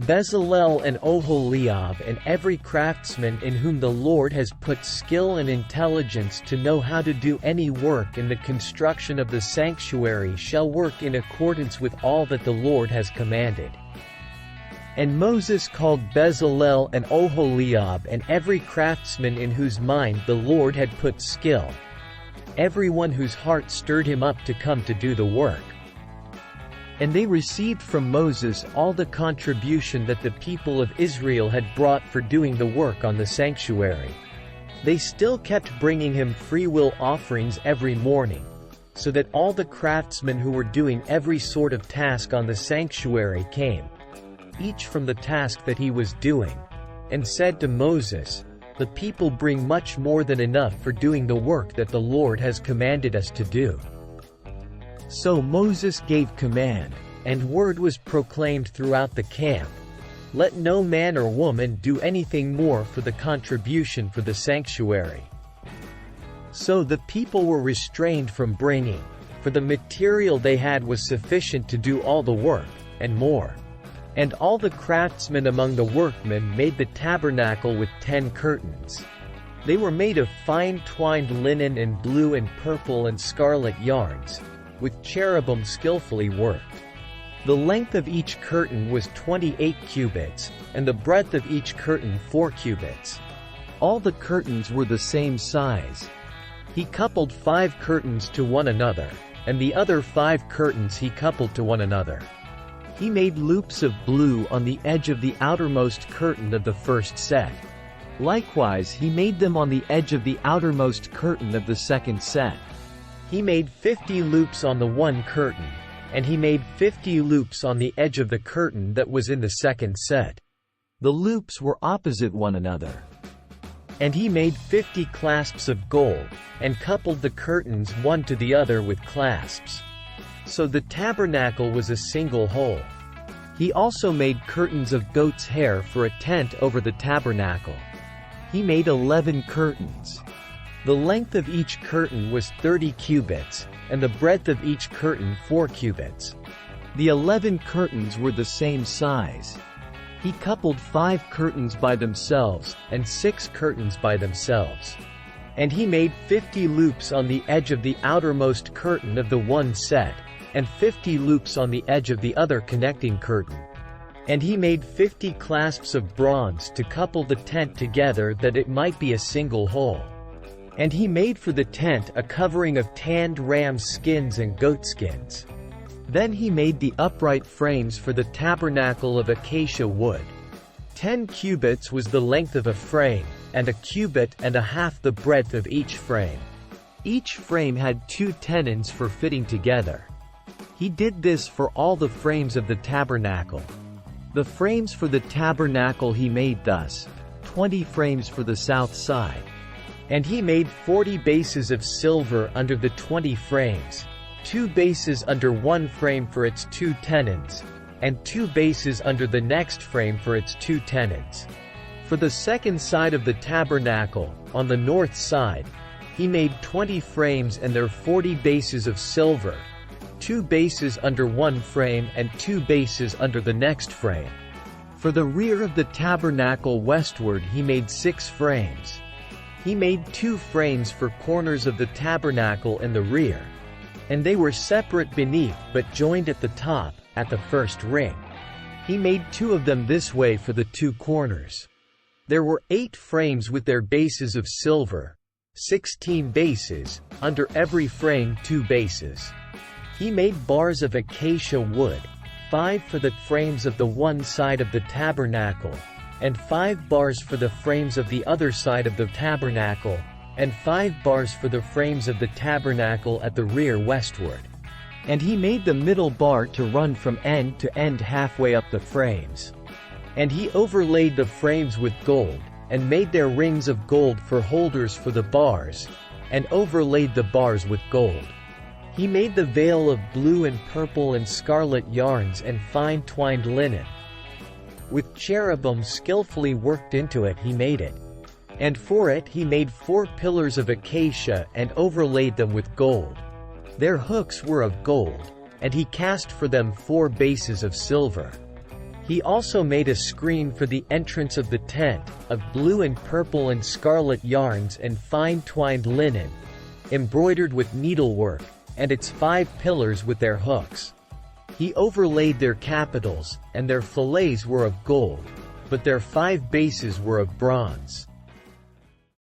Bezalel and Oholiab and every craftsman in whom the Lord has put skill and intelligence to know how to do any work in the construction of the sanctuary shall work in accordance with all that the Lord has commanded. And Moses called Bezalel and Oholiab and every craftsman in whose mind the Lord had put skill, everyone whose heart stirred him up to come to do the work. And they received from Moses all the contribution that the people of Israel had brought for doing the work on the sanctuary. They still kept bringing him freewill offerings every morning, so that all the craftsmen who were doing every sort of task on the sanctuary came, each from the task that he was doing, and said to Moses, "The people bring much more than enough for doing the work that the Lord has commanded us to do." So Moses gave command, and word was proclaimed throughout the camp, "Let no man or woman do anything more for the contribution for the sanctuary." So the people were restrained from bringing, for the material they had was sufficient to do all the work, and more. And all the craftsmen among the workmen made the tabernacle with 10 curtains. They were made of fine twined linen and blue and purple and scarlet yarns, with cherubim skillfully worked. The length of each curtain was 28 cubits, and the breadth of each curtain 4 cubits. All the curtains were the same size. He coupled 5 curtains to one another, and the other 5 curtains he coupled to one another. He made loops of blue on the edge of the outermost curtain of the first set. Likewise he made them on the edge of the outermost curtain of the second set. He made 50 loops on the one curtain, and he made 50 loops on the edge of the curtain that was in the second set. The loops were opposite one another. And he made 50 clasps of gold, and coupled the curtains one to the other with clasps. So the tabernacle was a single whole. He also made curtains of goat's hair for a tent over the tabernacle. He made 11 curtains. The length of each curtain was 30 cubits, and the breadth of each curtain 4 cubits. The 11 curtains were the same size. He coupled 5 curtains by themselves, and 6 curtains by themselves. And he made 50 loops on the edge of the outermost curtain of the one set, and 50 loops on the edge of the other connecting curtain. And he made 50 clasps of bronze to couple the tent together that it might be a single whole. And he made for the tent a covering of tanned ram skins and goat skins. Then he made the upright frames for the tabernacle of acacia wood. 10 cubits was the length of a frame, and a cubit and a half the breadth of each frame. Each frame had 2 tenons for fitting together. He did this for all the frames of the tabernacle. The frames for the tabernacle he made thus: 20 frames for the south side. And he made 40 bases of silver under the 20 frames, 2 bases under one frame for its 2 tenons, and 2 bases under the next frame for its 2 tenons. For the second side of the tabernacle, on the north side, he made 20 frames and their 40 bases of silver, 2 bases under one frame and 2 bases under the next frame. For the rear of the tabernacle westward he made 6 frames. He made 2 frames for corners of the tabernacle in the rear, and they were separate beneath but joined at the top, at the first ring. He made 2 of them this way for the 2 corners. There were 8 frames with their bases of silver, 16 bases, under every frame 2 bases. He made bars of acacia wood, 5 for the frames of the one side of the tabernacle, and 5 bars for the frames of the other side of the tabernacle, and 5 bars for the frames of the tabernacle at the rear westward. And he made the middle bar to run from end to end halfway up the frames. And he overlaid the frames with gold, and made their rings of gold for holders for the bars, and overlaid the bars with gold. He made the veil of blue and purple and scarlet yarns and fine twined linen. With cherubim skillfully worked into it he made it. And for it he made 4 pillars of acacia and overlaid them with gold. Their hooks were of gold, and he cast for them 4 bases of silver. He also made a screen for the entrance of the tent, of blue and purple and scarlet yarns and fine twined linen, embroidered with needlework, and its 5 pillars with their hooks. He overlaid their capitals, and their fillets were of gold, but their 5 bases were of bronze.